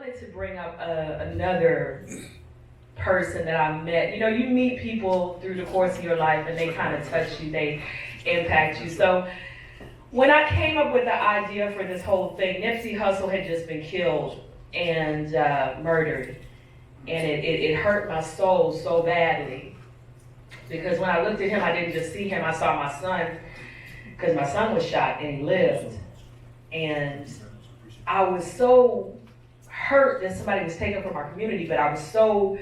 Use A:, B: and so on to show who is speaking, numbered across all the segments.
A: wanted to bring up another person that I met. You know, you meet people through the course of your life and they kind of touch you, they impact you. So when I came up with the idea for this whole thing, Nipsey Hussle had just been killed and murdered. And it hurt my soul so badly. Because when I looked at him, I didn't just see him, I saw my son. Because my son was shot and he lived. And I was so hurt that somebody was taken from our community, but I was so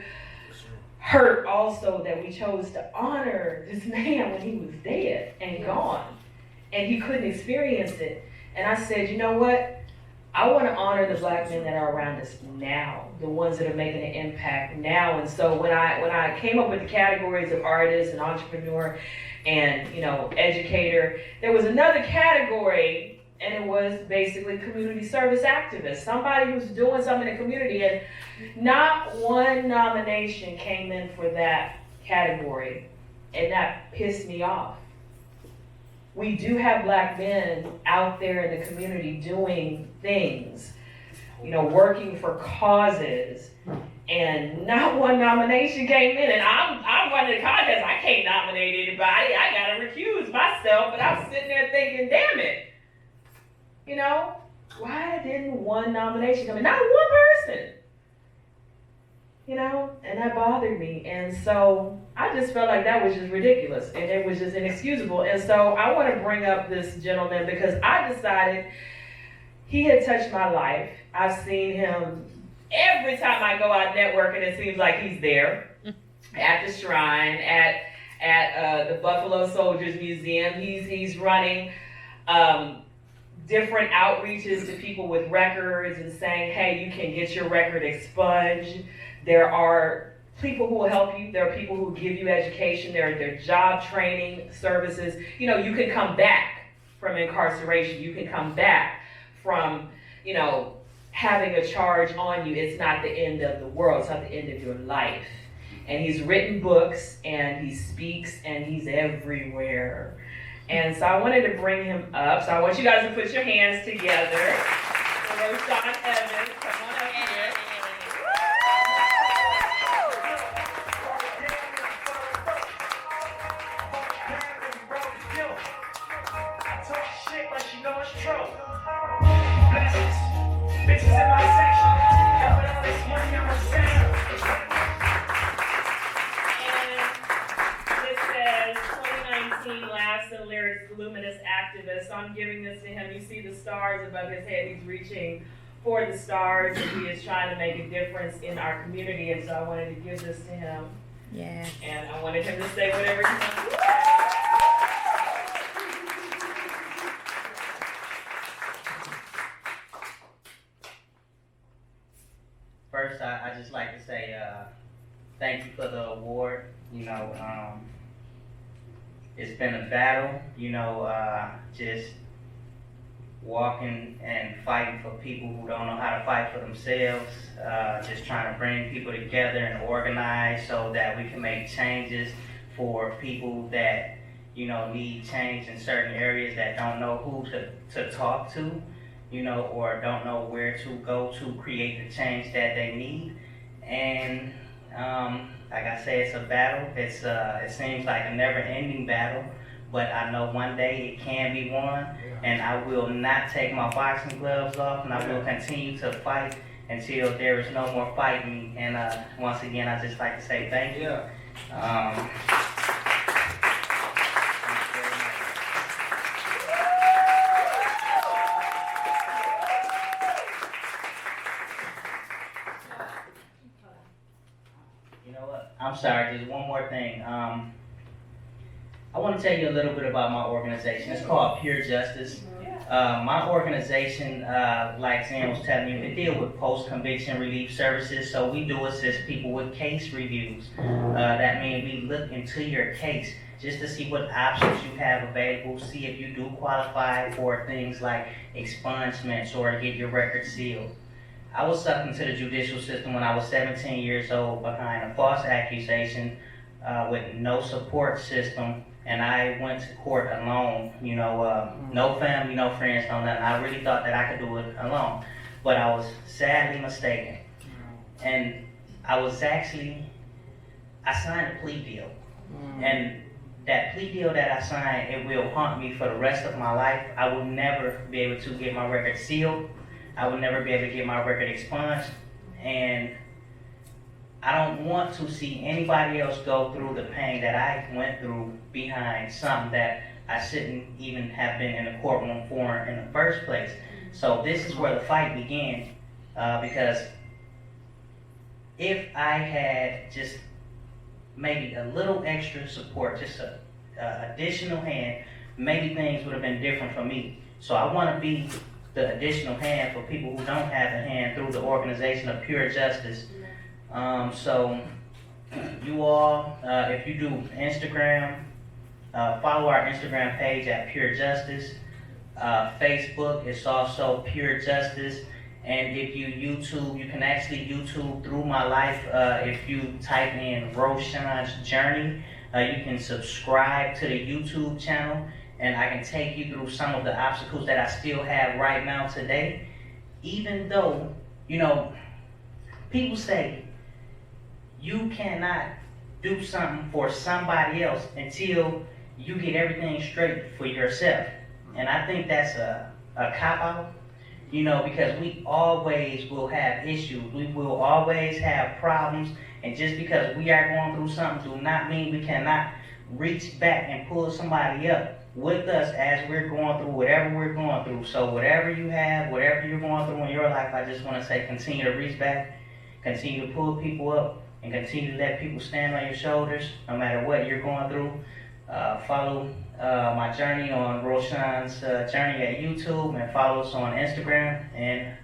A: hurt also that we chose to honor this man when he was dead and gone. And he couldn't experience it. And I said, you know what? I want to honor the black men that are around us now, the ones that are making an impact now. And so when I came up with the categories of artist and entrepreneur and, you know, educator, there was another category, and it was basically community service activist, somebody who's doing something in the community. And not one nomination came in for that category, and that pissed me off. We do have black men out there in the community doing things, you know, working for causes, and not one nomination came in. And I'm running the contest. I can't nominate anybody. I gotta recuse myself. But I'm sitting there thinking, damn it, you know, why didn't one nomination come in? Not one person. You know, and that bothered me. And so I just felt like that was just ridiculous and it was just inexcusable. And so I want to bring up this gentleman because I decided he had touched my life. I've seen him every time I go out networking, it seems like he's there at the shrine, at the Buffalo Soldiers Museum. He's running different outreaches to people with records and saying, hey, you can get your record expunged. There are people who will help you. There are people who give you education. There are job training services. You know, you can come back from incarceration. You can come back from, you know, having a charge on you. It's not the end of the world. It's not the end of your life. And he's written books and he speaks and he's everywhere. And so I wanted to bring him up. So I want you guys to put your hands together for RoShawn Evans. Come on up here. Luminous activist. So I'm giving this to him. You see the stars above his head. He's reaching for the stars and he is trying to make a difference in our community. And so I wanted to give this to him.
B: Yeah.
A: And I wanted him to say whatever he wants.
C: First, I just like to say thank you for the award. You know, it's been a battle, you know, just walking and fighting for people who don't know how to fight for themselves, just trying to bring people together and organize so that we can make changes for people that, you know, need change in certain areas that don't know who to talk to, you know, or don't know where to go to create the change that they need. And like I said, it's a battle. It seems like a never-ending battle, but I know one day it can be won, and I will not take my boxing gloves off, and I will continue to fight until there is no more fighting. And once again, I just like to say thank you. I'm sorry, just one more thing. I want to tell you a little bit about my organization. It's called Pure Justice. My organization, like Sam was telling you, it deals with post-conviction relief services. So we do assist people with case reviews. That means we look into your case just to see what options you have available, see if you do qualify for things like expungements or get your record sealed. I was sucked into the judicial system when I was 17 years old behind a false accusation with no support system, and I went to court alone, you know, no family, no friends, no nothing. I really thought that I could do it alone. but I was sadly mistaken. And I signed a plea deal. And that plea deal that I signed, it will haunt me for the rest of my life. I will never be able to get my record sealed. I will never be able to get my record expunged. And I don't want to see anybody else go through the pain that I went through behind something that I shouldn't even have been in the courtroom for in the first place. So this is where the fight began, because if I had just maybe a little extra support, just a additional hand, maybe things would have been different for me. So I want to be the additional hand for people who don't have a hand through the organization of Pure Justice. So you all, if you do Instagram, follow our Instagram page at Pure Justice. Facebook is also Pure Justice. And if you YouTube, you can actually YouTube through my life. If you type in RoShawn's Journey, you can subscribe to the YouTube channel, and I can take you through some of the obstacles that I still have right now today. Even though, you know, people say you cannot do something for somebody else until you get everything straight for yourself. And I think that's a cop-out. You know, because we always will have issues. We will always have problems. And just because we are going through something do not mean we cannot reach back and pull somebody up with us as we're going through whatever we're going through. So whatever you have, whatever you're going through in your life, I just want to say continue to reach back, continue to pull people up, and continue to let people stand on your shoulders no matter what you're going through. Follow my journey on RoShawn's Journey at YouTube, and follow us on Instagram and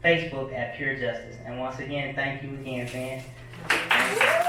C: Facebook at Pure Justice. And once again, thank you again, man.